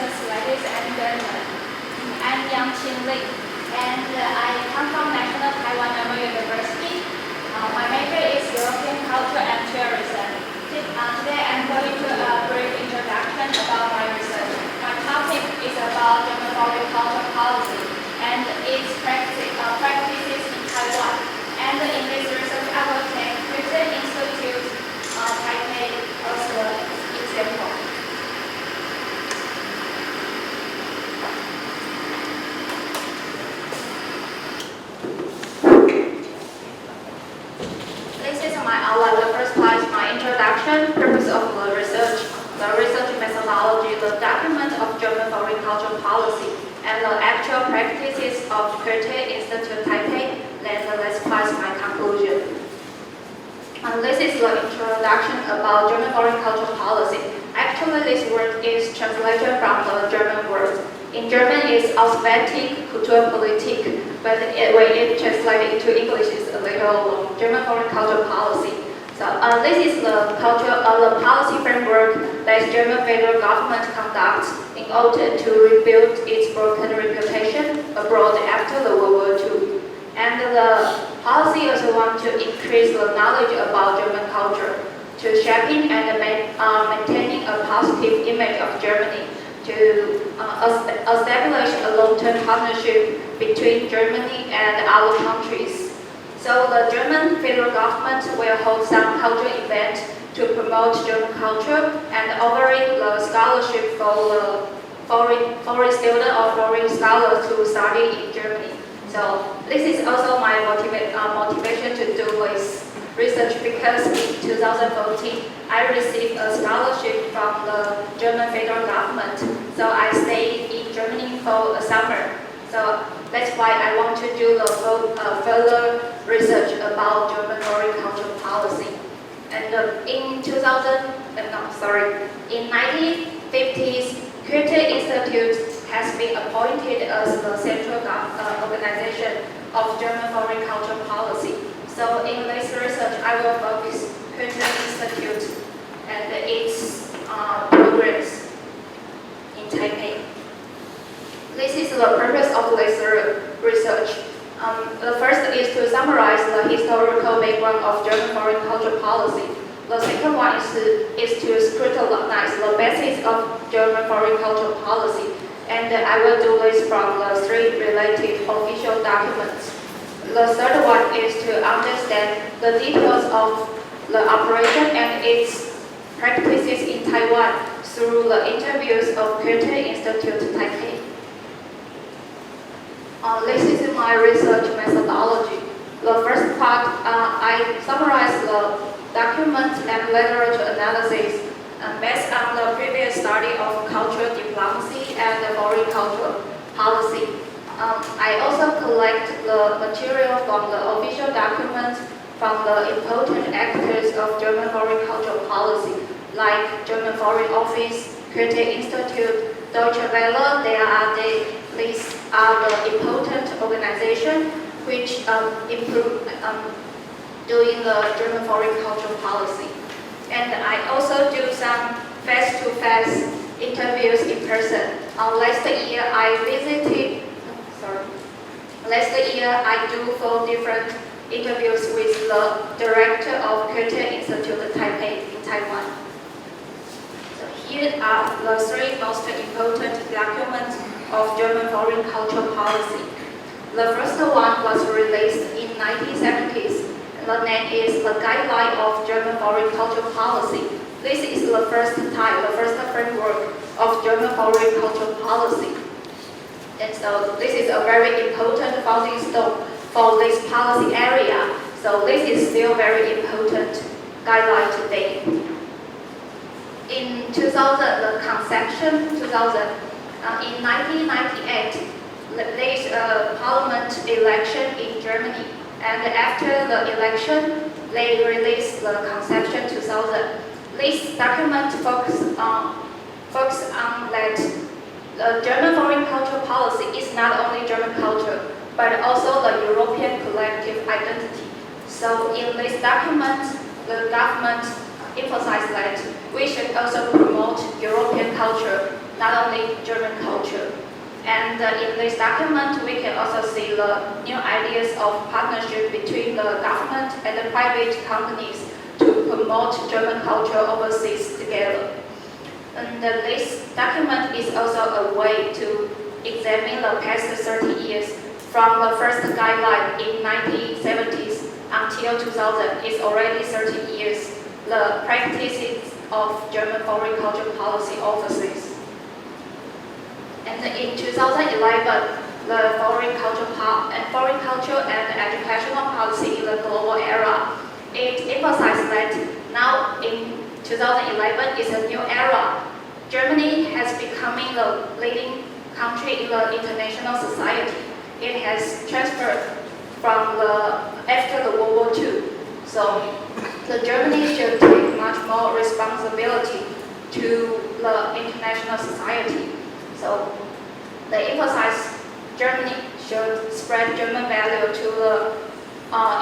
ladies and gentlemen. I'm Ching-Ling, and I come from National Taiwan University. My major is European culture and tourism. Today I'm going to a brief introduction about my research. My topic is about German foreign culture policy and its practices in Taiwan. And in this research, I will take Christian Institute Taipei as an example. The first part is my introduction, purpose of the research methodology, the document of German foreign culture policy, and the actual practices of Goethe Institute Taipei. Then let's pass my conclusion. This is the introduction about German foreign culture policy. Actually, this word is translated from the German word. In German, it's Auswärtige Kulturpolitik, but when it translated into English, it's a little long. German foreign culture policy. So this is the policy framework that German federal government conducts in order to rebuild its broken reputation abroad after the World War II. And the policy also wants to increase the knowledge about German culture, to shaping and maintaining a positive image of Germany, to establish a long-term partnership between Germany and other countries. So the German federal government will hold some cultural events to promote German culture and offering the scholarship for the foreign student or foreign scholars to study in Germany. So this is also my motivation to do this research, because in 2014 I received a scholarship from the German federal government. So I stayed in Germany for a summer. So that's why I want to do the further research about German foreign culture policy. And in 1950s, Goethe Institute has been appointed as the central organization of German foreign culture policy. So in this research, I will focus Goethe Institute and its progress in Taipei. This is the purpose of this research. The first is to summarize the historical background of German foreign culture policy. The second one is to scrutinize the basis of German foreign culture policy. And I will do this from the three related official documents. The third one is to understand the details of the operation and its practices in Taiwan through the interviews of Goethe Institute Taipei. This is my research methodology. The first part, I summarize the documents and literature analysis based on the previous study of cultural diplomacy and foreign culture policy. I also collect the material from the official documents from the important actors of German foreign culture policy, like German Foreign Office, Goethe Institute, Deutsche Welle, these are the important organizations which improve doing the German foreign culture policy. And I also do some face-to-face interviews in person. Last year I do 4 different interviews with the director of Goethe Institute Taipei in Taiwan. So here are the 3 most important documents of German foreign culture policy. The first one was released in 1970s. The name is the Guideline of German Foreign Culture Policy. This is the first framework of German foreign culture policy. And so this is a very important founding stone for this policy area. So this is still very important guideline today. In 2000, the conception, in 1998, there is a parliament election in Germany. And after the election, they released the Conception 2000. This document focuses on that the German foreign culture policy is not only German culture, but also the European collective identity. So in this document, the government emphasized that we should also promote European culture, not only German culture. And in this document, we can also see the new ideas of partnership between the government and the private companies to promote German culture overseas together. And this document is also a way to examine the past 30 years from the first guideline in 1970s until 2000. It's already 30 years. The practices of German foreign culture policy overseas. And in 2011, the foreign culture and educational policy in the global era, it emphasized that now in 2011 is a new era. Germany has becoming the leading country in the international society. It has transferred from after the World War II. So the Germany should take much more responsibility to the international society. So they emphasize Germany should spread German value to the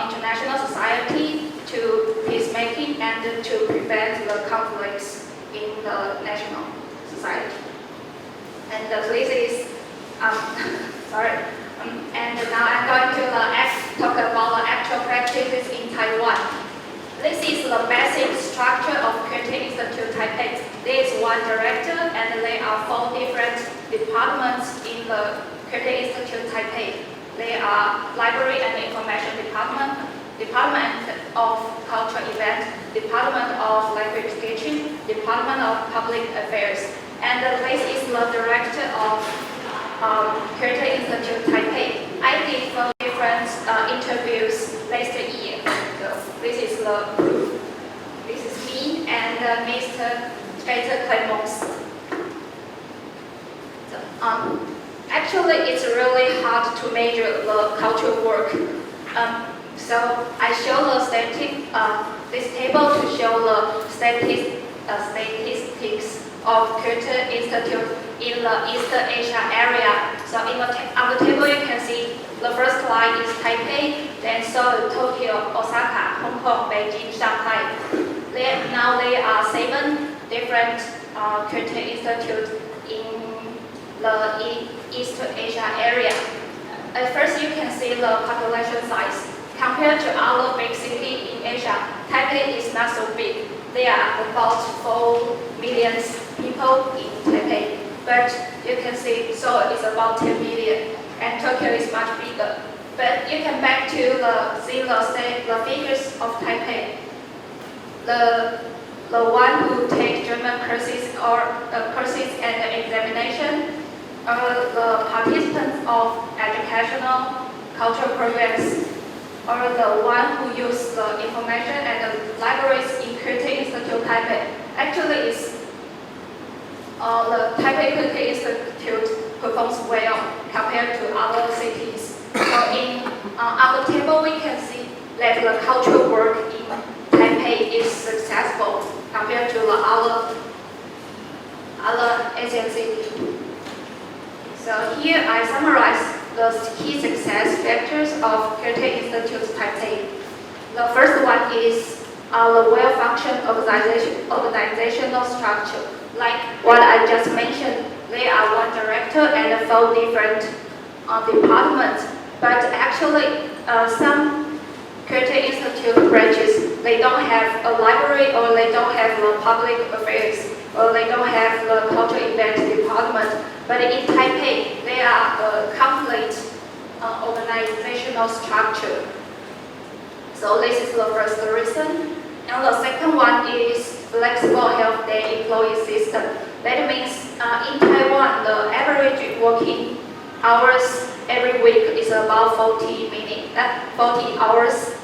international society, to peacemaking, and to prevent the conflicts in the national society. And this is, sorry. And now I'm going to talk about the actual practices in Taiwan. This is the basic structure of Goethe Institute Taipei. There is one director and there are 4 different departments in the Goethe Institute Taipei. They are Library and Information Department, Department of Cultural Events, Department of Language Teaching, Department of Public Affairs. And this is the director of Goethe Institute Taipei. I did 4 different interviews last year. So this is the proof. This is me and Mr. Clemens. So, actually, it's really hard to measure the cultural work. So I show the this table to show the statistics of Goethe Institute in the East Asia area. So on the table you can see the first line is Taipei, then Seoul, Tokyo, Osaka, Hong Kong, Beijing, Shanghai. Now there are 7 different Goethe Institutes in the East Asia area. At first you can see the population size. Compared to other big cities in Asia, Taipei is not so big. There are about 4 million people in Taipei. But you can see Seoul is about 10 million and Tokyo is much bigger. But you can back to see the figures of Taipei. The one who take German courses or courses and examination, the participants of educational cultural programs, or the one who use the information and the libraries in Goethe Institute Taipei. Actually, is the Taipei Goethe Institute performs well compared to other cities. So in on the table, we can see that the cultural work in Taipei is successful compared to the other Asian cities. So here I summarize the key success factors of Goethe Institute Taipei. The first one is the well-functioned organizational structure. Like what I just mentioned, there are 1 director and 4 different departments. But actually, some Goethe Institute branches, they don't have a library, or they don't have the public affairs, or they don't have the cultural event department. But in Taipei, there are a complete organizational structure. So this is the first reason. And the second one is flexible half day employee system. That means in Taiwan, the average working hours every week is about 40 hours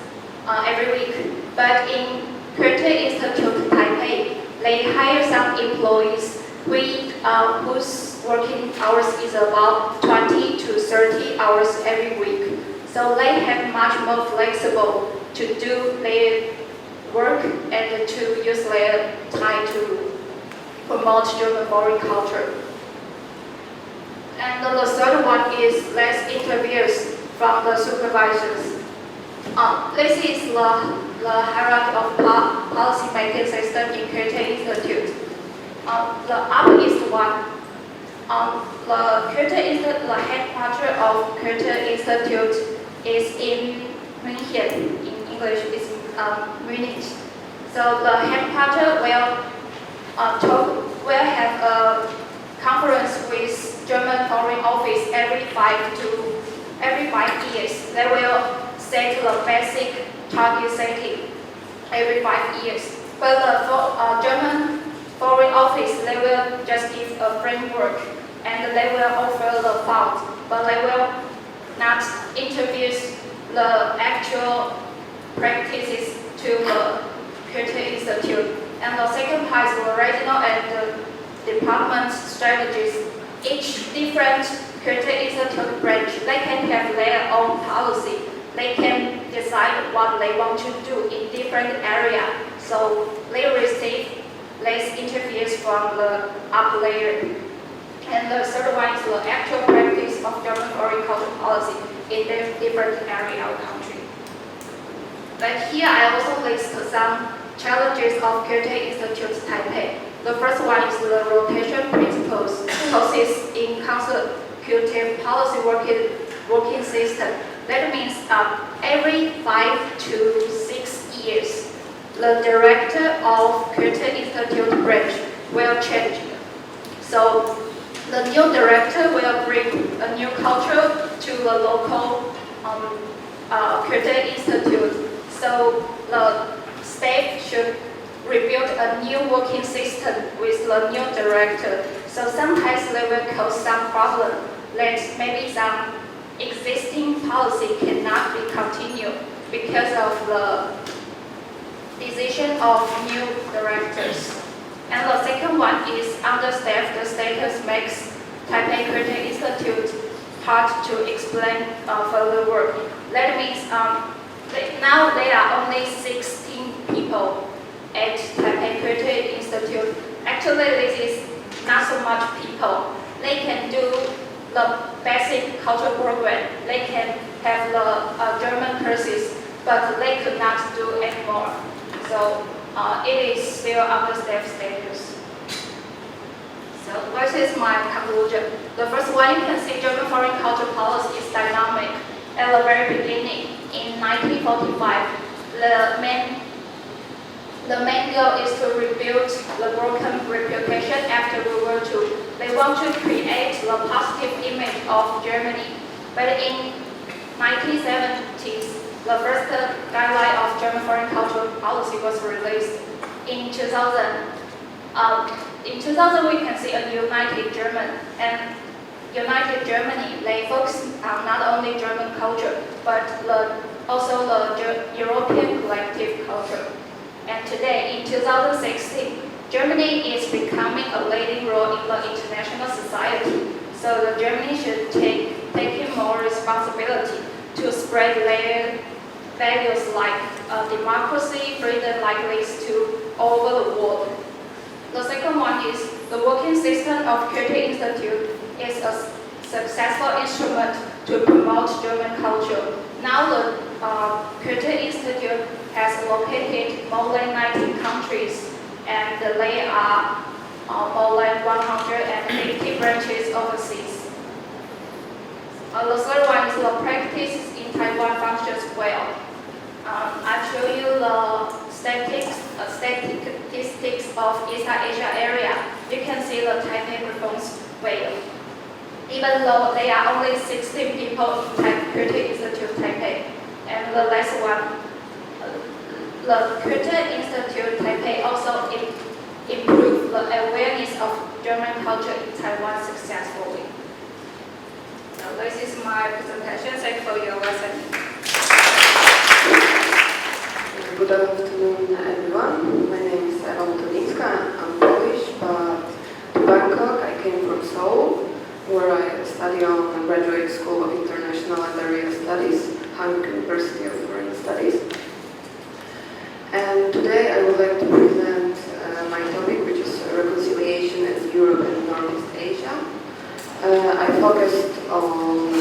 every week. But in Goethe Institute Taipei, they hire some employees whose working hours is about 20 to 30 hours every week. So they have much more flexible to do their work and to use their time to promote German foreign culture. And the third one is less interviews from the supervisors. This is the hierarchy of policy making system in Goethe Institute. The upper is one. The headquarters of Goethe Institute is in München. In English, is Munich. So the headquarters will have a conference with German Foreign Office every 5 years. They will set the basic target setting every 5 years. But the German Foreign Office, they will just give a framework and they will offer the funds, but they will not introduce the actual practices to the Goethe Institute. And the second part is the regional and the department strategies. Each different Goethe Institute branch, they can have their own policy. They can decide what they want to do in different areas. So they receive less interviews from the up layer. And the third one is the actual practice of German foreign culture policy in the different area of country. But here I also list some challenges of Goethe Institute Taipei. The first one is the rotation principles consists in consecutive policy working system. That means every 5 to 6 years, the director of Goethe Institute branch will change. So the new director will bring a new culture to the local Goethe Institute. So the staff should rebuild a new working system with the new director. So sometimes they will cause some problem that maybe some existing policy cannot be continued because of the decision of new directors. And the second one is understaffed status makes Taipei Goethe Institute hard to explain further work. That means now there are only 16 people at Taipei Goethe Institute. Actually, this is not so much people. They can do the basic cultural program. They can have the German courses, but they could not do anymore. So it is still understaffed status. So what is my conclusion? The first one, you can see German foreign culture policy is dynamic. At the very beginning, in 1945, the main goal is to rebuild the broken reputation after World War II. They want to create the positive image of Germany. But in 1970s, the first guideline of German foreign cultural policy was released. In 2000, we can see a united German. And united Germany, they focus on not only German culture, but also the European collective culture. And today, in 2016, Germany is becoming a leading role in the international society. So Germany should take more responsibility to spread their values like democracy, freedom like this to all over the world. The second one is the working system of Goethe Institute is a successful instrument to promote German culture. Now the Goethe Institute has located more than 19 countries, and there are more than 150 branches overseas. The third one is the practice in Taiwan functions well. I'll show you the statistics of East Asia area. You can see the Taipei performs well. Even though there are only 16 people in Goethe Institute Taipei. And the last one, the Goethe Institute Taipei also improved the awareness of German culture in Taiwan successfully. So this is my presentation. Thank you for your listening. Good afternoon, everyone. My name is Ewa Motylinska. I'm Polish, but to Bangkok I came from Seoul, where I study on the Graduate School of International and Area Studies, Hankuk University of Foreign Studies. And today I would like to present my topic, which is reconciliation in Europe and Northeast Asia. I focused on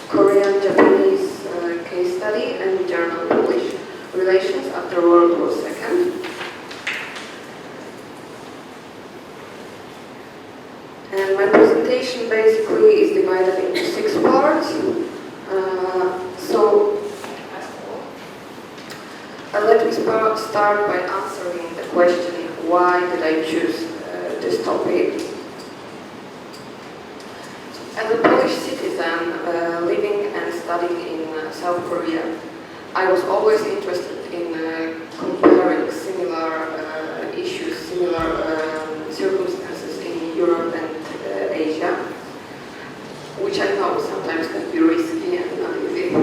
Korean-Japanese case study and German-Polish relations after World War II. And my presentation basically is divided into 6 parts. Let me start by answering the question, why did I choose this topic? As a Polish citizen living and studying in South Korea, I was always interested in comparing similar issues, similar circumstances in Europe and Asia, which I know sometimes can be risky and not easy.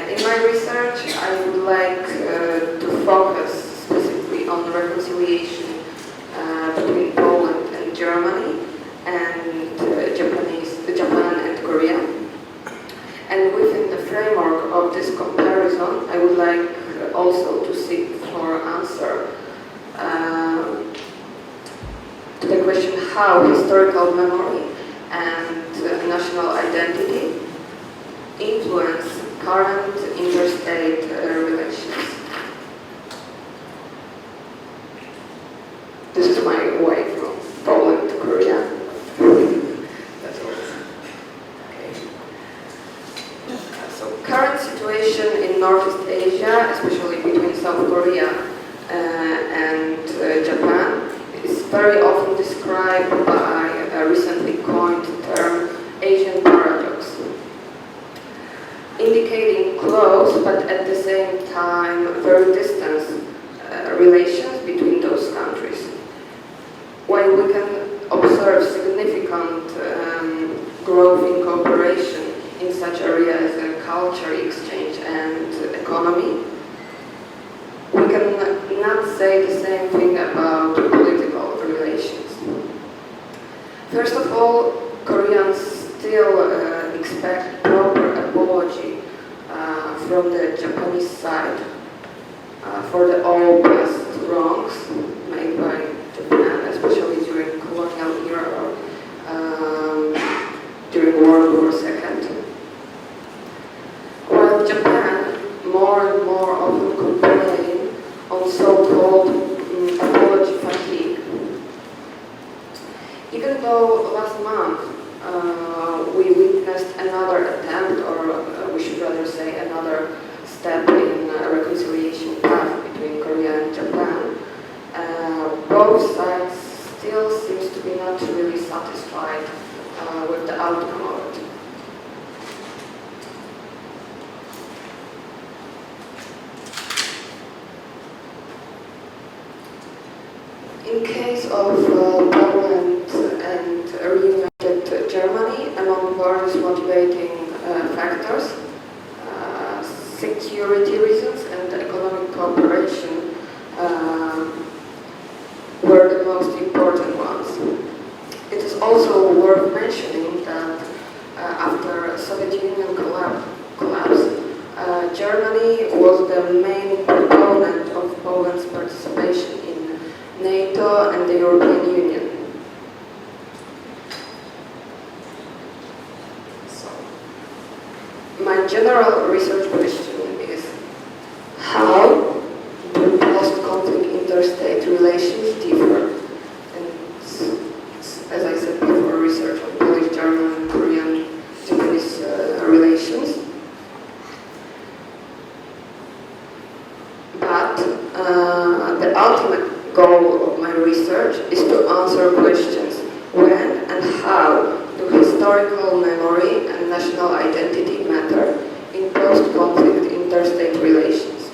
In my research, I would like to focus specifically on reconciliation between Poland and Germany and Japan and Korea. And within the framework of this comparison, I would like also to seek for answer to the question how historical memory and national identity influence current interstate relations. This is my way from Poland to Korea. That's all. Okay. So current situation in Northeast Asia, especially between South Korea and Japan, is very often described by a recently coined term, Asian paradox, indicating close but at the same time very distant relations between those countries. While we can observe significant growth in cooperation in such areas as culture exchange and economy, we can not say the same thing about political relations. First of all, Koreans still expect proper apology from the Japanese side for the all past wrongs made by Japan, especially during colonial era or during World War II. While Japan more and more often complain on so-called apology fatigue. Even though last month we witnessed another attempt, or we should rather say another step in a reconciliation path between Korea and Japan, both sides still seems to be not really satisfied with the outcome of it. In case of Poland and reunited Germany, among various motivating factors, security reasons and economic cooperation were the most important ones. It is also worth mentioning that after Soviet Union collapse, Germany was the main proponent of Poland's participation in NATO and the European Union. So, my general research question is, how do post-conflict interstate relations differ? And as I said before, research on Polish, German, and Korean, Japanese relations. But the ultimate goal of my research is to answer questions when and how do historical memory and national identity matter in post-conflict interstate relations.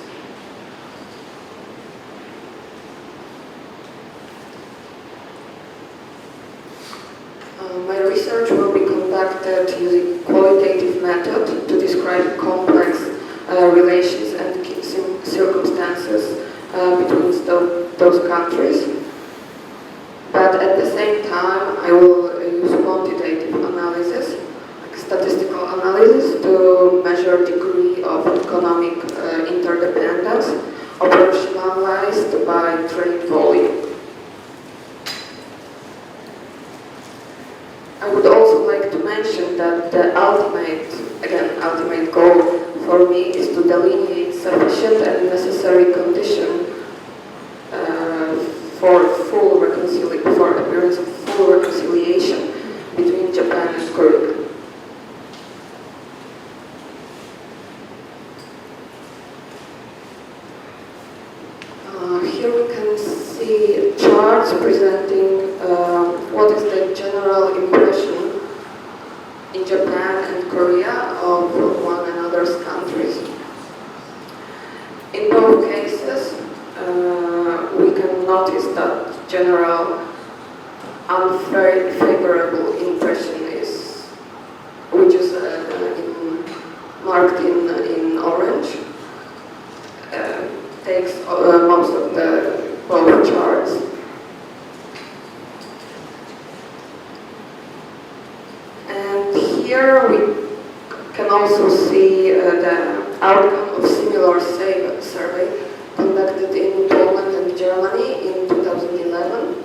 My research will be conducted using qualitative method to describe complex relations and circumstances between those countries. But at the same time, I will use quantitative analysis, like statistical analysis, to measure degree of economic interdependence, operationalized by trade volume. I would also like to mention that the ultimate goal for me is to delineate sufficient and necessary condition for appearance of full Japan and Korea of one another's countries. In both cases, we can notice that general unfavorable impression which is marked in orange, takes most of the both charts. And here we can also see the outcome of similar survey conducted in Poland and Germany in 2011.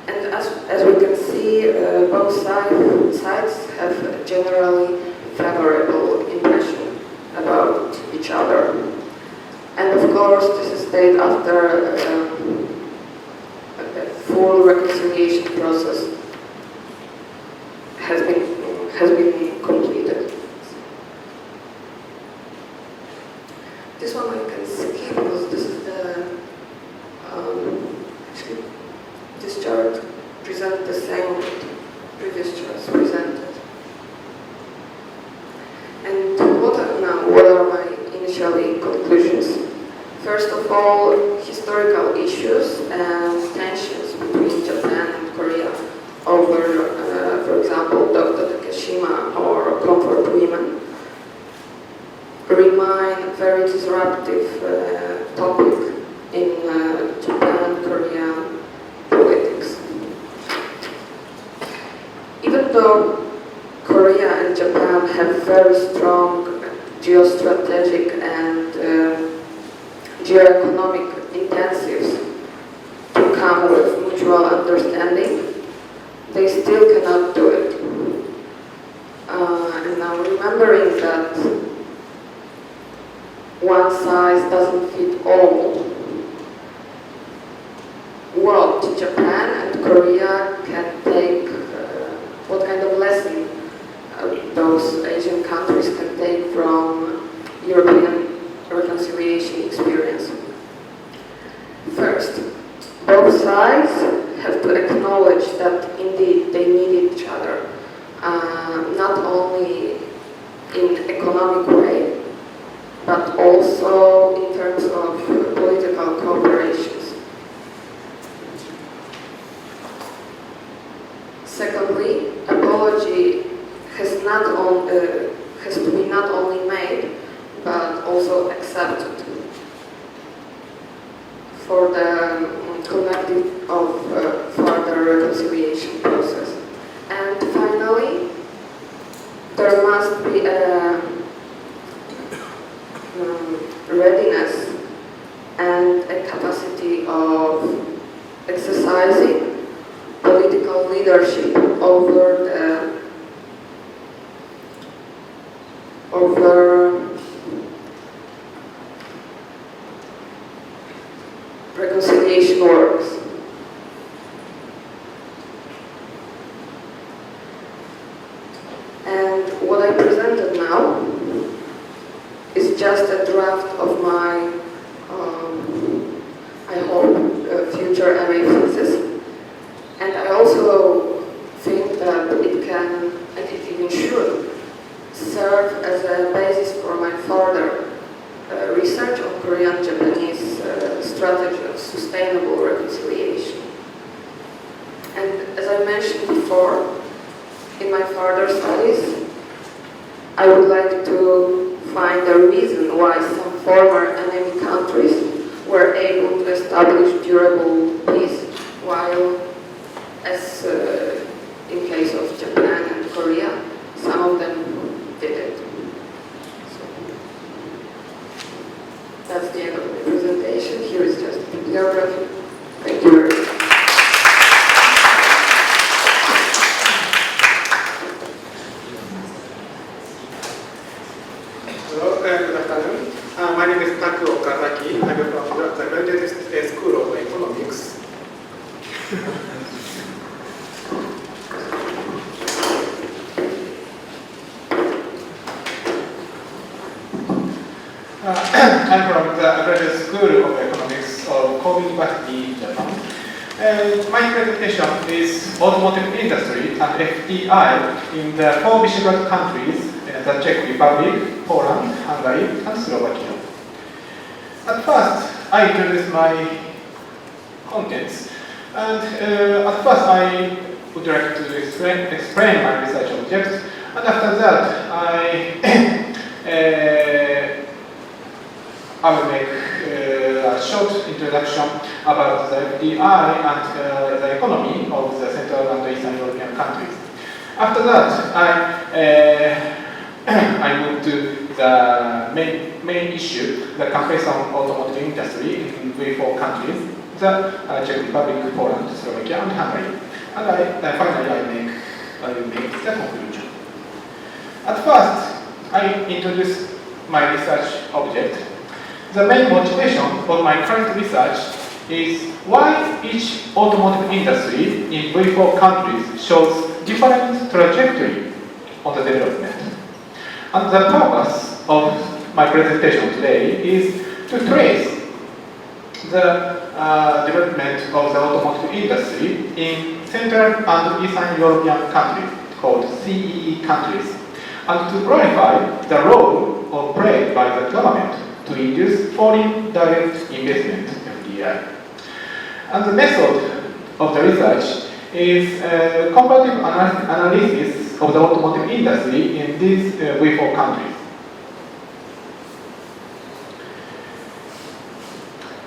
And as we can see, both sides have a generally favorable impression about each other. And of course, this is stayed after a full reconciliation process has been completed. This one I can skip because this is the actually this chart presents the same previous charts presented. And what are my initial conclusions? First of all, historical issues and tensions between Japan and Korea over, for example, Dr. Takeshima or comfort women remain very disruptive topic in Japan-Korea politics. Even though Korea and Japan have very strong geostrategic and geoeconomic intensives to come with mutual understanding, they still cannot do it. And now remembering that one size doesn't fit all, what Japan and Korea can take, what kind of lesson those Asian countries can take from European reconciliation experience. First, both sides have to acknowledge that indeed they need each other, not only in economic way, but also in terms of political cooperations. Secondly, apology has to be not only made, but also accepted for the conducting of further reconciliation process. And finally, there must be a readiness and a capacity of exercising political leadership over reconciliation works. And what I presented now is just a draft of my, I hope, future MA thesis. And I also think that it can, and it even should, serve as a basis for my further research on Korean-Japanese strategy of sustainable reconciliation. And as I mentioned before, in my further studies, I would like to find a reason why some former enemy countries were able to establish durable peace, while, as in case of Japan and Korea, some of them didn't. So that's the end of my presentation. Here is just a bibliography. Thank you very much. Hello, good afternoon. My name is Taku Okazaki. I'm from the Graduate School of Economics. I'm from the Graduate School of Economics of Kobe University in Japan. My presentation is automotive industry and FDI in the 4 Visegrad countries, the Czech Republic, Poland, Hungary, and Slovakia. At first, I introduce my contents, and at first I would like to explain my research objects, and after that I will make a short introduction about the FDI and the economy of the Central and Eastern European countries. After that, I move to the main issue, the comparison of automotive industry in V4 countries, the Czech Republic, Poland, Slovakia, and Hungary. And finally I will make the conclusion. At first, I introduce my research object. The main motivation of my current research is why each automotive industry in V4 countries shows different trajectory on the development. And the purpose of my presentation today is to trace the development of the automotive industry in Central and Eastern European countries, called CEE countries, and to clarify the role played by the government to induce foreign direct investment, FDI. And the method of the research is comparative analysis of the automotive industry in these V4 countries.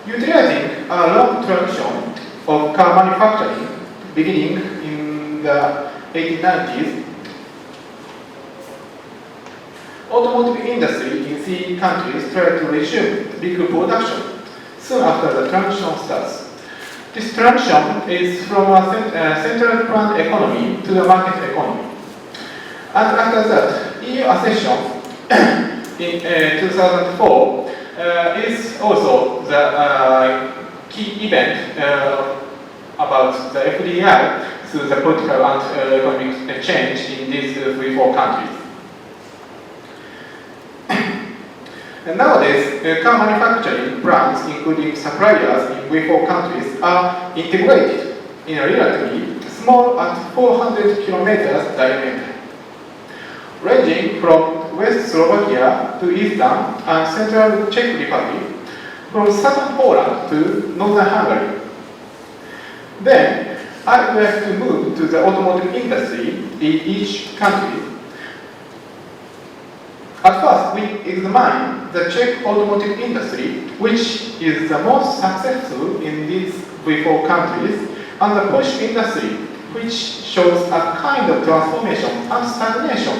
Utilizing a long tradition of car manufacturing beginning in the 1890s, automotive industry in CE countries tried to resume vehicle production soon after the transition starts. This transition is from a central planned economy to the market economy. And after that, EU accession in 2004 is also the key event about the FDI through the political and economic change in these V4 countries. And nowadays, car manufacturing plants, including suppliers in V4 countries, are integrated in a relatively small at 400 kilometers diameter, ranging from West Slovakia to Eastern and Central Czech Republic, from Southern Poland to Northern Hungary. Then, I would like to move to the automotive industry in each country. At first, we examine the Czech automotive industry, which is the most successful in these V4 countries, and the Polish industry, which shows a kind of transformation and stagnation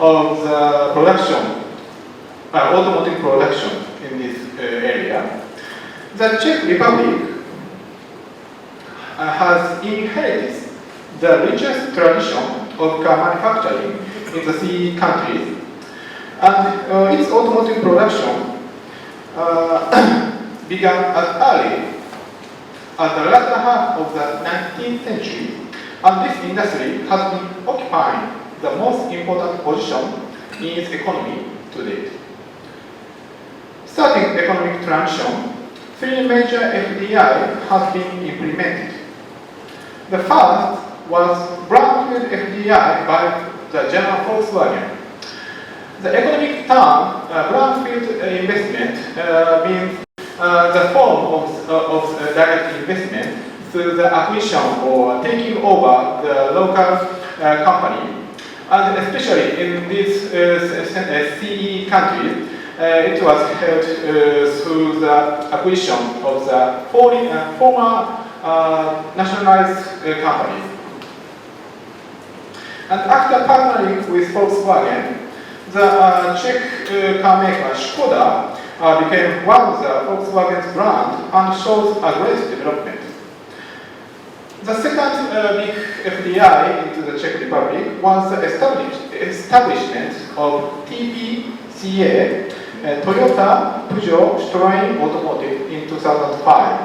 of the production, automotive production in this area. The Czech Republic has inherited the richest tradition of car manufacturing in the CE countries, and its automotive production began as early as the latter half of the 19th century, and this industry has been occupying the most important position in its economy to date. Starting economic transition, 3 major FDI have been implemented. The first was brownfield FDI by the German Volkswagen. The economic term brownfield investment means the form of direct investment through the acquisition or taking over the local company. And especially in these CE countries, it was held through the acquisition of the former nationalized companies. And after partnering with Volkswagen, the Czech car maker Skoda became one of the Volkswagen's brand and shows a great development. The second big FDI into the Czech Republic was the establishment of TPCA, Toyota Peugeot Citroën Automotive in 2005.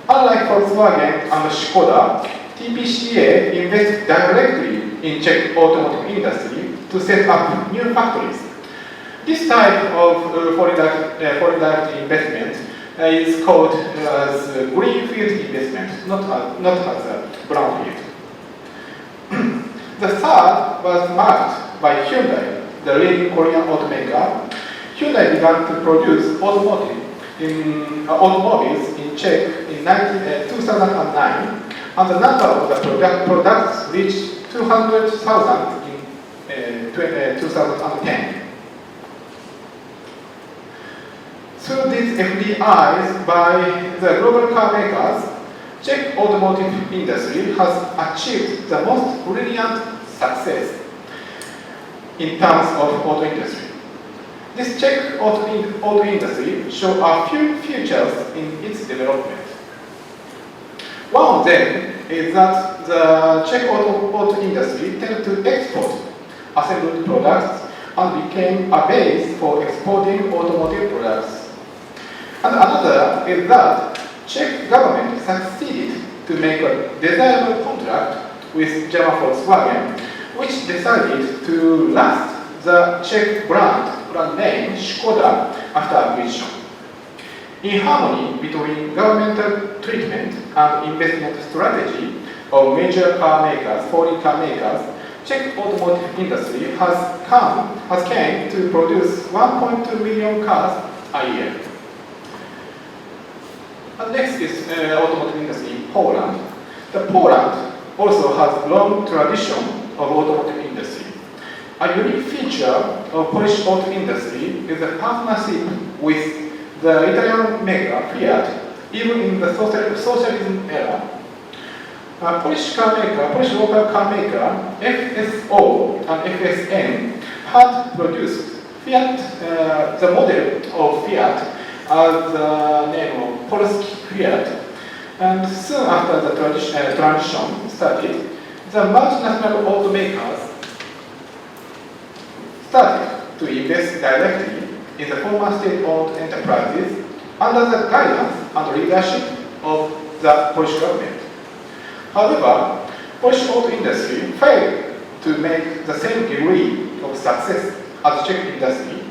Unlike Volkswagen and Skoda, TPCA invested directly in Czech automotive industry to set up new factories. This type of foreign direct investment is called as greenfield investment, not as a brownfield. The third was marked by Hyundai, the leading Korean automaker. Hyundai began to produce automobiles in Czech in 2009, and the number of the products reached 200,000 in 2010. Through these FDIs by the global car makers, Czech automotive industry has achieved the most brilliant success in terms of auto industry. This Czech auto industry shows a few features in its development. One of them is that the Czech auto industry tended to export assembled products and became a base for exporting automotive products. And another is that Czech government succeeded to make a desirable contract with German Volkswagen, which decided to last the Czech brand name Skoda after acquisition. In harmony between governmental treatment and investment strategy of major car makers, foreign car makers, Czech automotive industry has came to produce 1.2 million cars a year. And next is automotive industry in Poland. Poland also has long tradition of automotive industry. A unique feature of Polish auto industry is the partnership with the Italian maker Fiat, even in the socialism era. Polish local car maker FSO and FSN had produced Fiat, the model of Fiat, as the name of Polski Fiat, and soon after the transition started, the multinational automakers started to invest directly in the former state-owned enterprises under the guidance and leadership of the Polish government. However, Polish auto industry failed to make the same degree of success as Czech industry.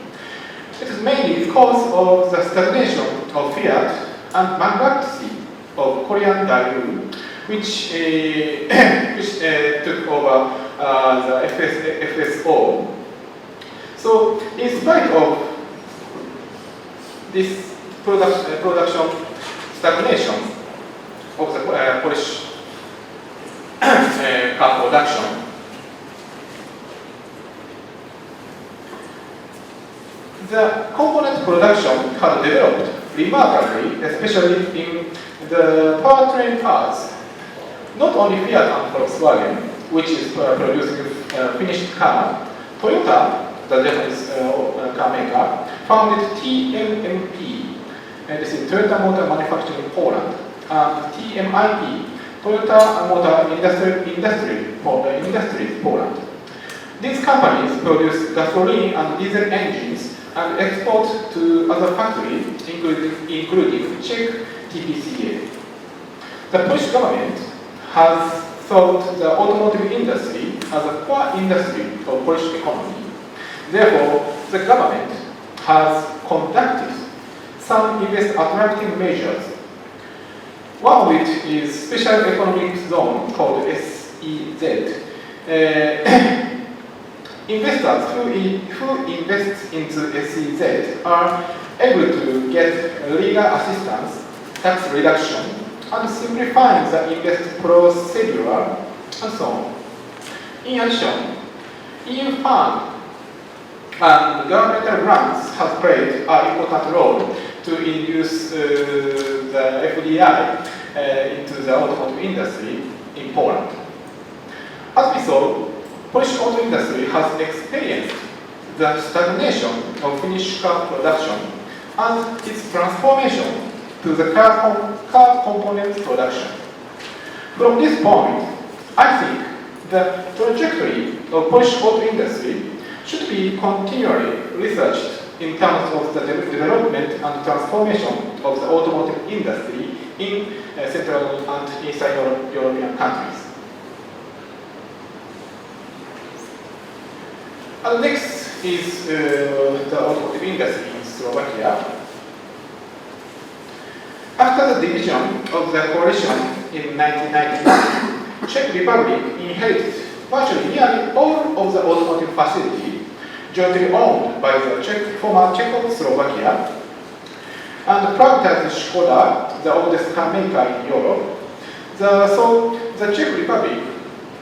It is mainly because of the stagnation of Fiat and bankruptcy of Korean Daewoo, which took over the FSO. So, in spite of this production stagnation of the Polish car production, the component production had developed remarkably, especially in the powertrain parts. Not only Fiat and Volkswagen, which is producing finished car, Toyota, the Japanese car maker, founded TMMP, and this is Toyota Motor Manufacturing Poland, and TMIP, Toyota Motor Industries Poland. These companies produce gasoline and diesel engines and export to other factories, including Czech TPCA. The Polish government has thought the automotive industry as a core industry of Polish economy. Therefore, the government has conducted some attractive measures. One of which is Special Economic Zone called SEZ. Investors who invest into SEZ are able to get legal assistance, tax reduction, and simplifying the invest procedure, and so on. In addition, EU fund and governmental grants have played an important role to induce the FDI into the automotive industry in Poland. As we saw, Polish auto industry has experienced the stagnation of finished car production and its transformation to the car component production. From this point, I think the trajectory of Polish auto industry should be continually researched in terms of the development and transformation of the automotive industry in Central and Eastern European countries. And next is the automotive industry in Slovakia. After the division of the coalition in 1999, Czech Republic inherited virtually nearly all of the automotive facility jointly owned by the former Czechoslovakia and privatized Škoda, the oldest car maker in Europe. So the Czech Republic,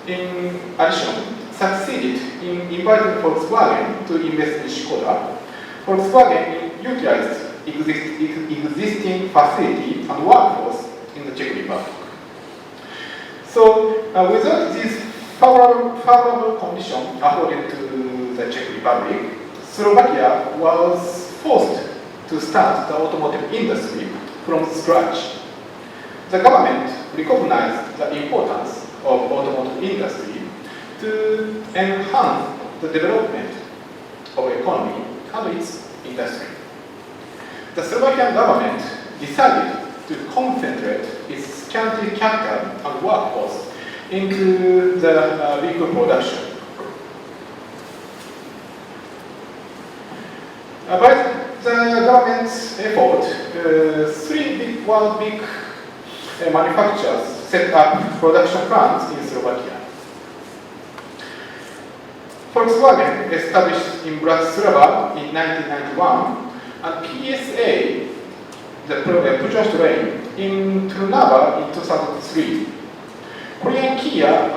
in addition, succeeded in inviting Volkswagen to invest in Škoda. Volkswagen utilized existing facility and workforce in the Czech Republic. So without this favorable condition according to the Czech Republic, Slovakia was forced to start the automotive industry from scratch. The government recognized the importance of automotive industry to enhance the development of economy and its industry. The Slovakian government decided to concentrate its scanty capital and workforce into the vehicle production. By the government's effort, three big manufacturers set up production plants in Slovakia. Volkswagen established in Bratislava in 1991, and PSA, the Peugeot train, in Trnava in 2003. Korean Kia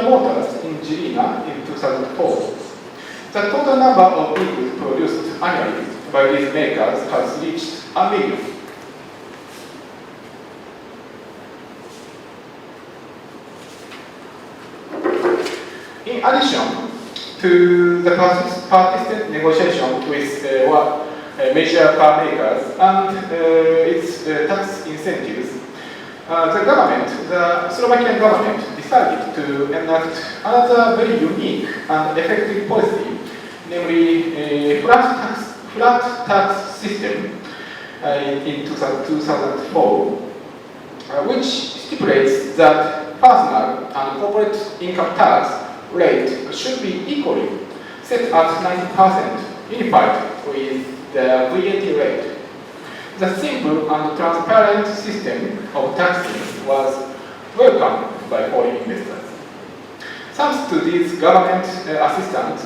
Motors in Žilina in 2004. The total number of vehicles produced annually by these makers has reached 1 million. In addition to the persistent negotiation with major car makers and its tax incentives, the Slovakian government decided to enact another very unique and effective policy, namely a flat tax system in 2004, which stipulates that personal and corporate income tax rate should be equally set at 90%, unified with the VAT rate. The simple and transparent system of taxing was welcomed by foreign investors. Thanks to this government assistance,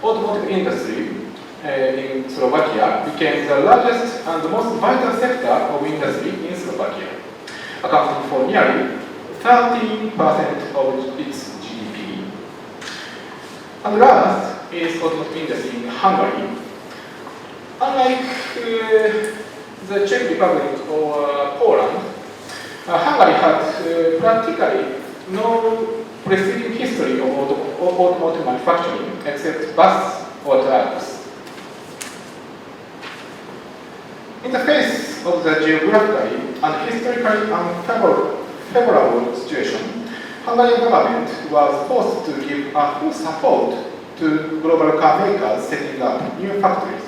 automotive industry in Slovakia became the largest and most vital sector of industry in Slovakia, accounting for nearly 13% of its GDP. And last is automotive industry in Hungary. Unlike the Czech Republic or Poland, Hungary had practically no preceding history of automotive manufacturing except bus or trucks. In the face of the geographically and historically unfavorable situation, Hungarian government was forced to give a full support to global car makers setting up new factories.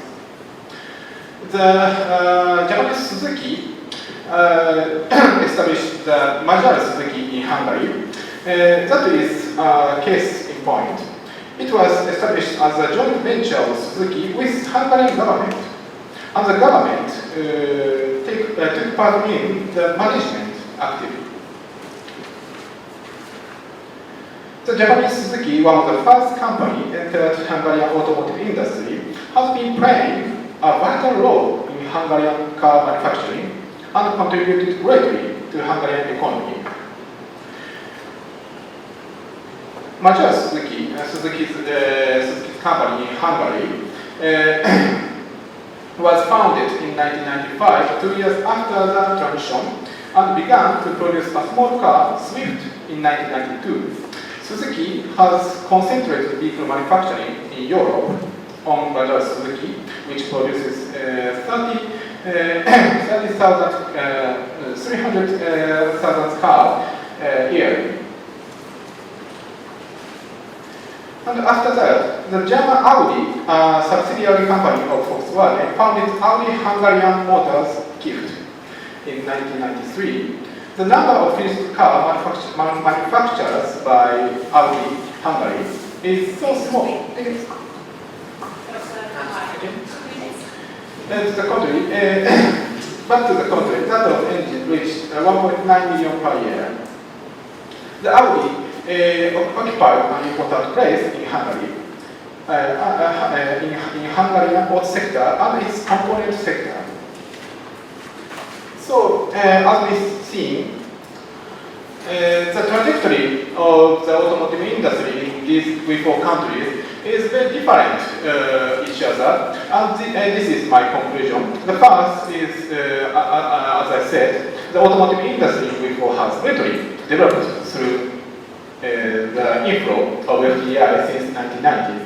The Japanese Suzuki established the Magyar Suzuki in Hungary. That is a case in point. It was established as a joint venture of Suzuki with Hungarian government, and the government took part in the management activity. The Japanese Suzuki, one of the first companies entered Hungarian automotive industry, has been playing a vital role in Hungarian car manufacturing and contributed greatly to Hungarian economy. Magyar Suzuki, Suzuki's company in Hungary, was founded in 1995, 2 years after the transition, and began to produce a small car, Swift, in 1992. Suzuki has concentrated vehicle manufacturing in Europe on Magyar Suzuki, which produces 300,000 cars yearly. And after that, the German Audi, a subsidiary company of Volkswagen, founded Audi Hungarian Motors Gift in 1993. The number of finished car manufacturers by Audi Hungary is so small. the country, back to the country, that of engine reached 1.9 million per year. The Audi occupied an important place in Hungary, in Hungarian auto sector and its component sector. So, as we've seen, the trajectory of the automotive industry in these four countries is very different each other, and this is my conclusion. The first is, as I said, the automotive industry in V4 has greatly developed through the inflow of FDI since 1990.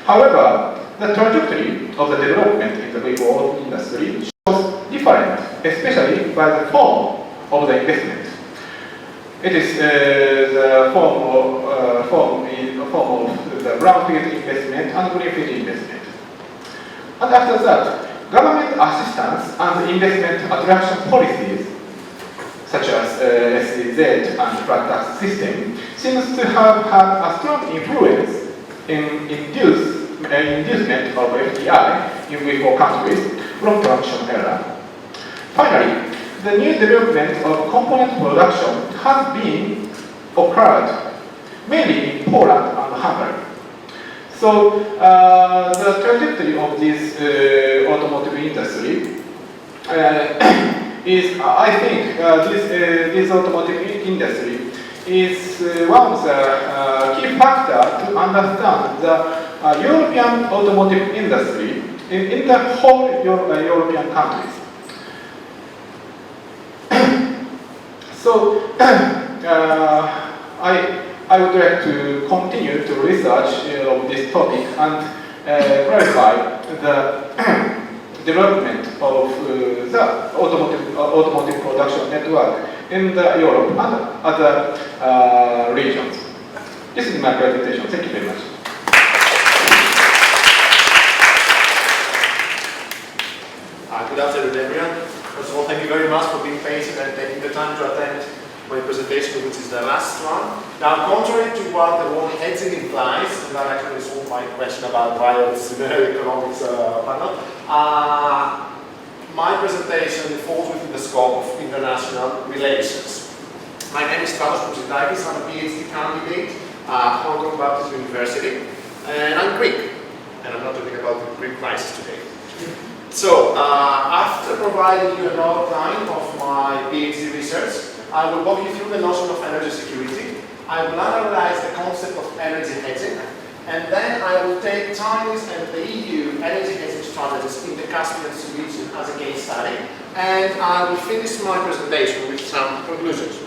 However, the trajectory of the development in the V4 industry shows different, especially by the form of the investment. It is the form of the brownfield investment and greenfield investment. And after that, government assistance and investment attraction policies, such as SEZ and flat tax system, seems to have had a strong influence in inducement of FDI in V4 countries from transition era. Finally, the new development of component production has been occurred mainly in Poland and Hungary. So the trajectory of this automotive industry is, I think, this automotive industry is one of the key factors to understand the European automotive industry in the whole European countries. So, I would like to continue to research of this topic and clarify the development of the automotive production network in Europe and other regions. This is my presentation. Thank you very much. Good afternoon, everyone. First of all, thank you very much for being patient and taking the time to attend my presentation, which is the last one. Now, contrary to what the word hedging implies, and that actually solved my question about why it's in the economics panel, my presentation falls within the scope of international relations. My name is Stratos Pourzitakis. I'm a Ph.D. candidate at Hankuk Baptist University, and I'm Greek, and I'm not talking about the Greek crisis today. So, after providing you an outline of my PhD research, I will walk you through the notion of energy security. I will analyze the concept of energy hedging, and then I will take Chinese and the EU energy hedging strategies in the Caspian Sea region as a case study, and I will finish my presentation with some conclusions.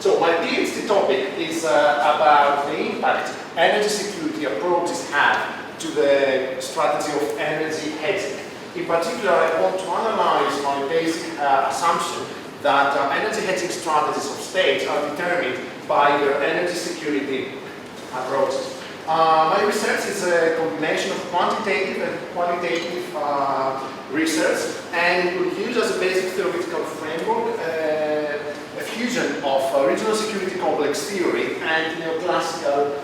So, my PhD topic is about the impact energy security approaches have to the strategy of energy hedging. In particular, I want to analyze my basic assumption that energy hedging strategies of states are determined by their energy security approaches. My research is a combination of quantitative and qualitative research, and it will use as a basic theoretical framework a fusion of regional security complex theory and neoclassical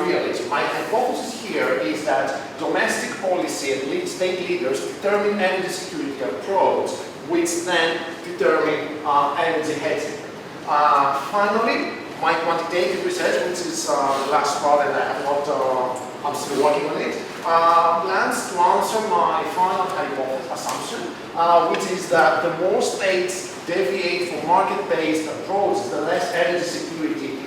realism. My hypothesis here is that domestic policy and state leaders determine energy security approach, which then determine energy hedging. Finally, my quantitative research, which is the last part, and I'm still working on it, plans to answer my final hypothesis assumption, which is that the more states deviate from market-based approaches, the less energy security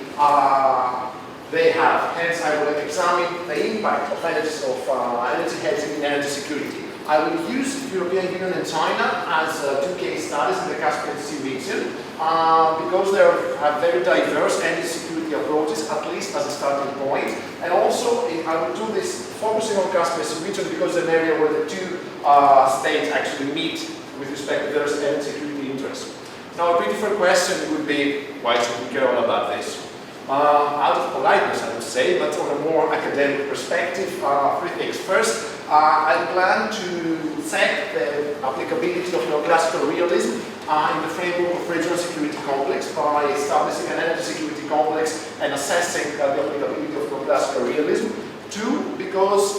they have. Hence, I will examine the impact of energy hedging in energy security. I will use the European Union and China as two case studies in the Caspian Sea region because they have very diverse energy security approaches, at least as a starting point. And also, I will do this focusing on Caspian Sea region because it's an area where the two states actually meet with respect to their energy security interests. Now, a pretty fair question would be, why should we care all about this? Out of politeness, I would say, but on a more academic perspective, three things. First, I plan to check the applicability of neoclassical realism in the framework of regional security complex by establishing an energy security complex and assessing the applicability of neoclassical realism. Two, because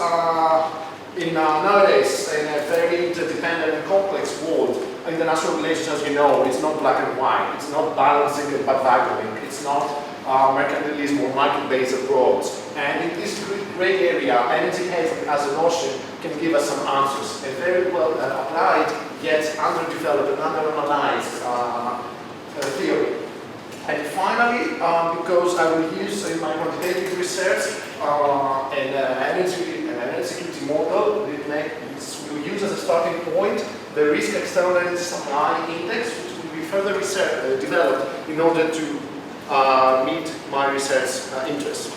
Nowadays, in a very interdependent and complex world, international relations, as you know, it's not black and white. It's not balancing and vacuuming. It's not mercantilism or market-based approach. And in this gray area, energy hedging as a notion can give us some answers. A very well applied, yet underdeveloped and underanalyzed theory. And finally, because I will use in my quantitative research an energy security model, we'll use as a starting point the risk external energy supply index, which will be further developed in order to meet my research interests.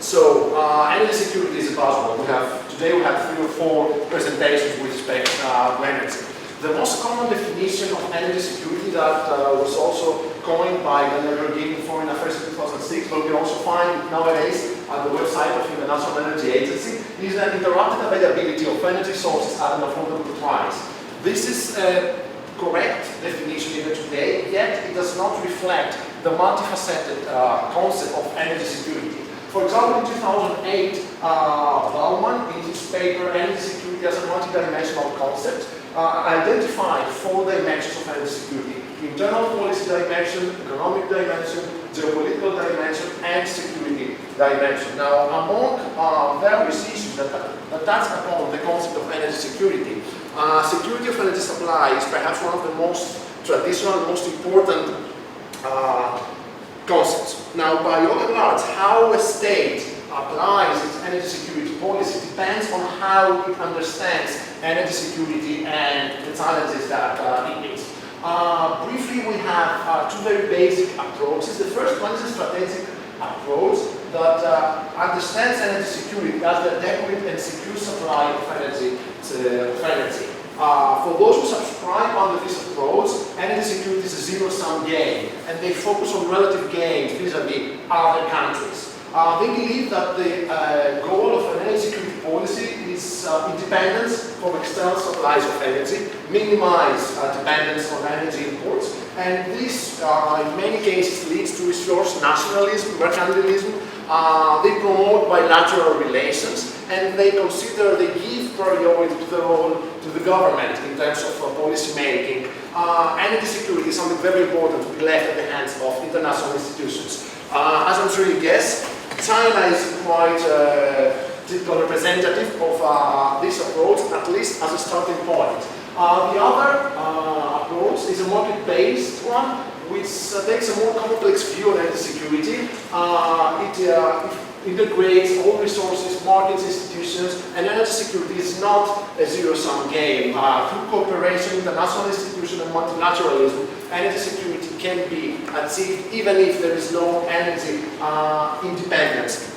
So, energy security is a buzzword. Today we have 3 or 4 presentations with respect to energy. The most common definition of energy security that was also coined by the European Foreign Affairs in 2006, but we also find nowadays on the website of the International Energy Agency, is an interrupted availability of energy sources at an affordable price. This is a correct definition even today, yet it does not reflect the multifaceted concept of energy security. For example, in 2008, Baumann, in his paper Energy Security as a Multidimensional Concept, identified 4 dimensions of energy security: internal policy dimension, economic dimension, geopolitical dimension, and security dimension. Now, among various issues that touch upon the concept of energy security, security of energy supply is perhaps one of the most traditional, most important concepts. Now, by all and large, how a state applies its energy security policy depends on how it understands energy security and the challenges that it meets. Briefly, we have 2 very basic approaches. The first one is a strategic approach that understands energy security as the adequate and secure supply of energy. For those who subscribe under this approach, energy security is a zero-sum game, and they focus on relative gains vis-à-vis other countries. They believe that the goal of an energy security policy is independence from external supplies of energy, minimize dependence on energy imports, and this in many cases leads to resource nationalism, mercantilism. They promote bilateral relations, and they consider, they give priority to the role to the government in terms of policy making. Energy security is something very important to be left at the hands of international institutions. As I'm sure you guess, China is quite typical representative of this approach, at least as a starting point. The other approach is a market-based one, which takes a more complex view on energy security. It integrates all resources, markets, institutions, and energy security is not a zero-sum game. Through cooperation, international institutions, and multilateralism, energy security can be achieved even if there is no energy independence.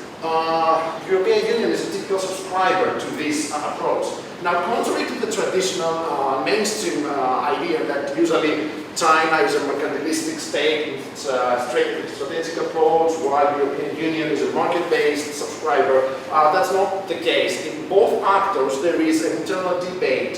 European Union is a typical subscriber to this approach. Now, contrary to the traditional mainstream idea that usually China is a mercantilistic state with its strategic approach, while the European Union is a market-based subscriber, that's not the case. In both actors, there is an internal debate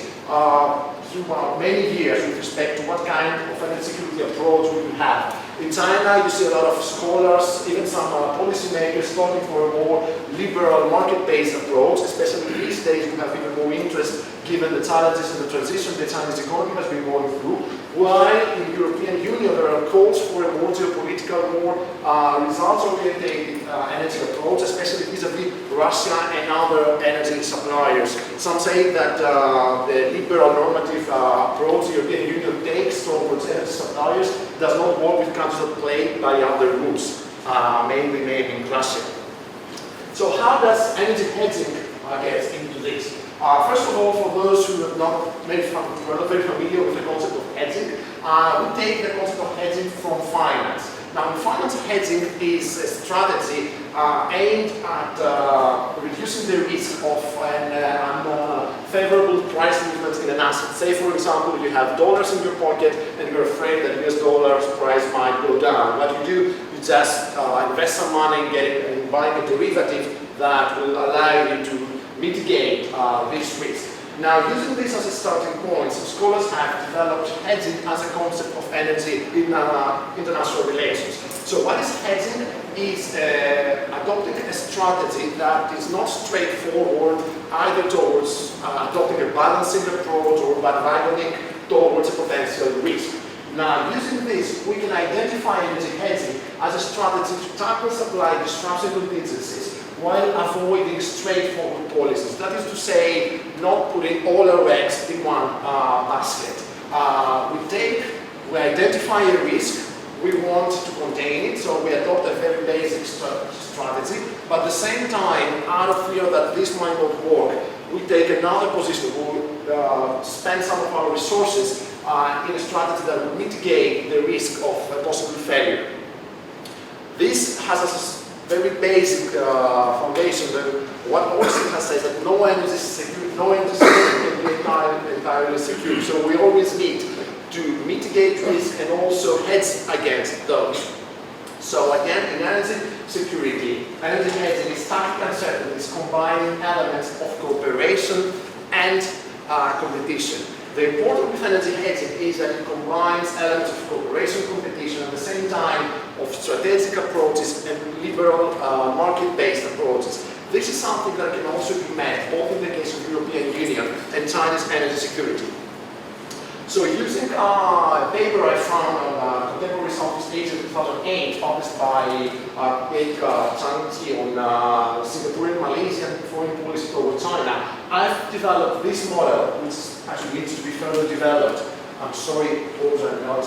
throughout many years with respect to what kind of energy security approach we will have. In China, you see a lot of scholars, even some policymakers calling for a more liberal market-based approach, especially these days we have even more interest given the challenges and the transition the Chinese economy has been going through, while in the European Union there are calls for a more geopolitical, more results-oriented energy approach, especially vis-à-vis Russia and other energy suppliers. Some say that the liberal normative approach the European Union takes towards energy suppliers does not work with countries that play by other rules, mainly maybe Russia. So how does energy hedging get into this? First of all, for those who are not very familiar with the concept of hedging, we take the concept of hedging from finance. Now, in finance, hedging is a strategy aimed at reducing the risk of an unfavorable price movements in an asset. Say, for example, you have dollars in your pocket and you're afraid that US dollars price might go down. What you do, you just invest some money in buying a derivative that will allow you to mitigate this risk. Now, using this as a starting point, some scholars have developed hedging as a concept of energy in international relations. So what is hedging? Is adopting a strategy that is not straightforward either towards adopting a balancing approach or bargaining towards a potential risk. Now, using this, we can identify energy hedging as a strategy to tackle supply disruption contingencies while avoiding straightforward policies. That is to say, not putting all our eggs in one basket. We identify a risk, we want to contain it, so we adopt a very basic strategy, but at the same time, out of fear that this might not work, we take another position, we spend some of our resources in a strategy that will mitigate the risk of a possible failure. This has a very basic foundation. What Austin has said that no energy system can be entirely secure. So we always need to mitigate risk and also hedge against those. So again, in energy security, energy hedging is tactical uncertainties combining elements of cooperation and competition. The important with energy hedging is that it combines elements of cooperation, competition, at the same time of strategic approaches and liberal market-based approaches. This is something that can also be met both in the case of the European Union and China's energy security. So using a paper I found on Contemporary Southeast Asia 2008, published by Ewa Motylinska on Singaporean Malaysian foreign policy toward China, I've developed this model, which actually needs to be further developed. I'm sorry, those are not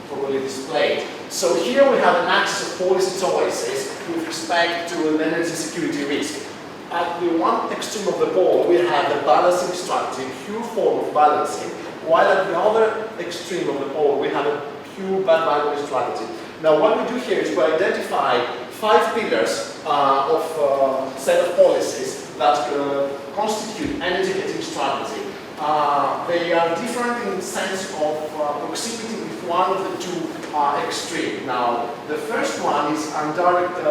properly displayed. So here we have an axis of policy choices with respect to an energy security risk. At the one extreme of the ball, we have the balancing strategy, pure form of balancing, while at the other extreme of the ball, we have a pure bargaining strategy. Now, what we do here is we identify 5 pillars of a set of policies that constitute energy hedging strategy. They are different in the sense of proximity with one of the two extremes. Now, the first one is indirect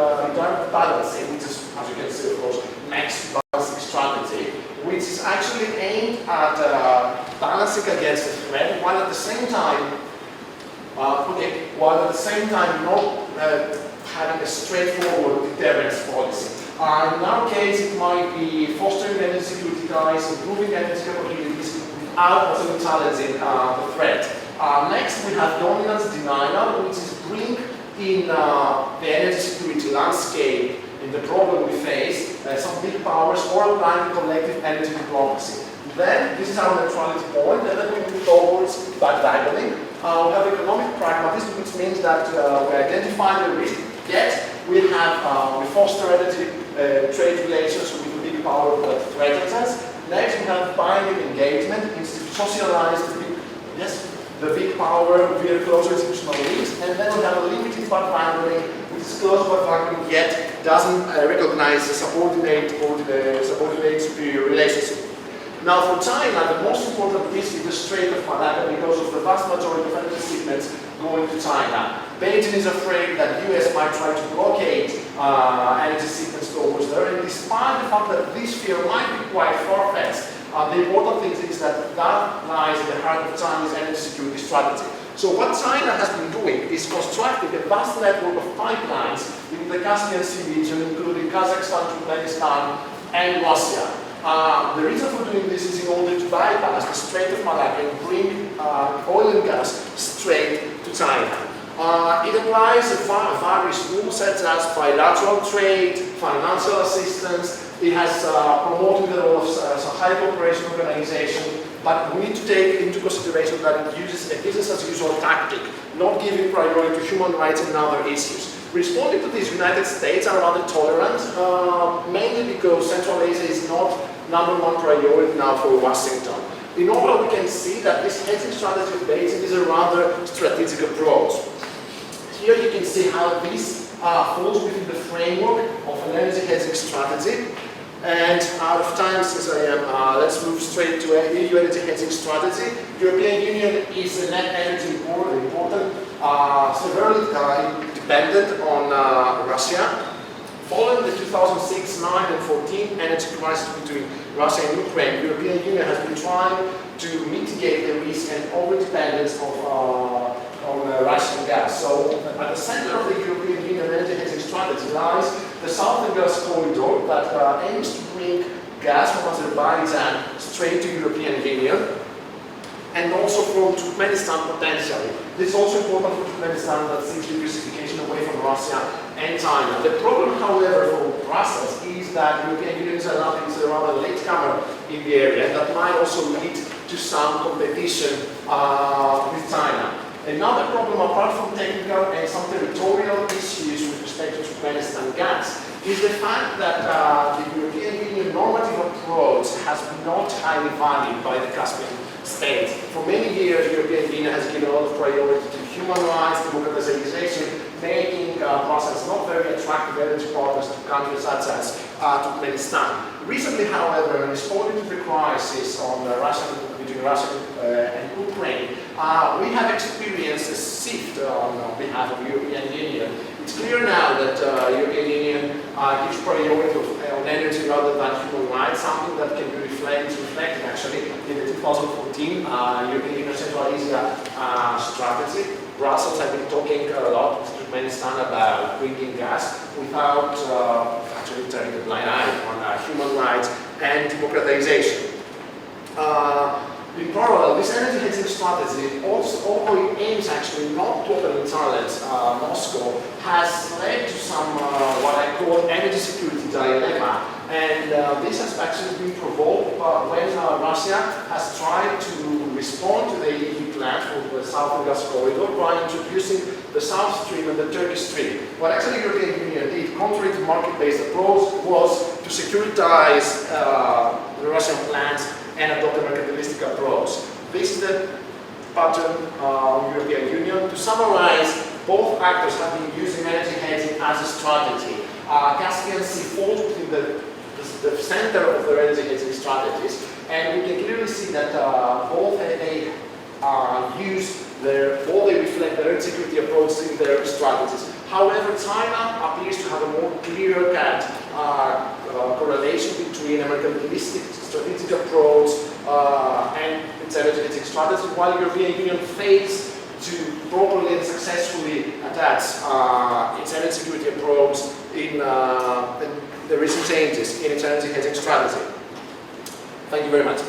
balancing, which is, as you can see, of course, next balancing strategy, which is actually aimed at balancing against a threat, while at the same time, not having a straightforward deterrence policy. In our case, it might be fostering energy security ties, improving energy capabilities without also challenging the threat. Next, we have dominance denial, which is bring in the energy security landscape in the problem we face, some big powers or applying collective energy diplomacy. Then, this is our neutrality point, and then we move towards bargaining. We have economic pragmatism, which means that we identify the risk, yet we foster energy trade relations with the big power that threatens us. Next, we have binding engagement, institutionalized the big power via closer institutional links, and then we have a limited bargaining, which is close bargaining, yet doesn't recognize the subordinate or the subordinate superior relationship. Now, for China, the most important risk is the Strait of Malacca because of the vast majority of energy shipments going to China. Beijing is afraid that the US might try to blockade energy shipments towards there, and despite the fact that this fear might be quite far-fetched, the important thing is that that lies in the heart of China's energy security strategy. So what China has been doing is constructing a vast network of pipelines in the Caspian Sea region, including Kazakhstan, Turkmenistan, and Russia. The reason for doing this is in order to bypass the Strait of Malacca and bring oil and gas straight to China. It applies various rules such as bilateral trade, financial assistance. It has promoted the role of Shanghai Cooperation Organization, but we need to take into consideration that it uses a business-as-usual tactic, not giving priority to human rights and other issues. Responding to this, United States are rather tolerant, mainly because Central Asia is not #1 priority now for Washington. In overall, we can see that this hedging strategy of Beijing is a rather strategic approach. Here you can see how this falls within the framework of an energy hedging strategy. And out of time, since I am, let's move straight to a EU energy hedging strategy. European Union is a net energy important, severely dependent on Russia. Following the 2006, 9 and 14 energy crisis between Russia and Ukraine, the European Union has been trying to mitigate the risk and over-dependence on Russian gas. So at the center of the European Union energy hedging strategy lies the Southern Gas Corridor that aims to bring gas from Azerbaijan straight to European Union, and also from Turkmenistan potentially. This is also important for Turkmenistan that seeks diversification away from Russia and China. The problem, however, for Brussels is that the European Union is a rather latecomer in the area, and that might also lead to some competition with China. Another problem, apart from technical and some territorial issues with respect to Turkmenistan gas, is the fact that the European Union normative approach has been not highly valued by the Caspian states. For many years, the European Union has given a lot of priority to human rights, democratization, making Brussels not very attractive energy partners to countries such as Turkmenistan. Recently, however, in responding to the crisis on between Russia and Ukraine, we have experienced a shift on behalf of the European Union. It's clear now that the European Union gives priority on energy rather than human rights, something that can be reflected actually in the 2014 European Union Central Asia strategy. Brussels has been talking a lot to Turkmenistan about bringing gas without actually turning a blind eye on human rights and democratization. In parallel, this energy hedging strategy, although it aims actually not to totally challenge Moscow, has led to some what I call energy security dilemma. And this has actually been provoked when Russia has tried to respond to the EU plan for the Southern Gas Corridor by introducing the South Stream and the Turkish Stream. What actually the European Union did, contrary to market-based approach, was to securitize the Russian plans and adopt a mercantilistic approach. This is the pattern of the European Union. To summarize, both actors have been using energy hedging as a strategy. Caspian Sea falls within the center of their energy hedging strategies, and we can clearly see that both they reflect their energy security approach in their strategies. However, China appears to have a more clear-cut correlation between a mercantilistic strategic approach and its energy hedging strategy, while the European Union fails to properly and successfully attach its energy security approach in the recent changes in its energy hedging strategy. Thank you very much.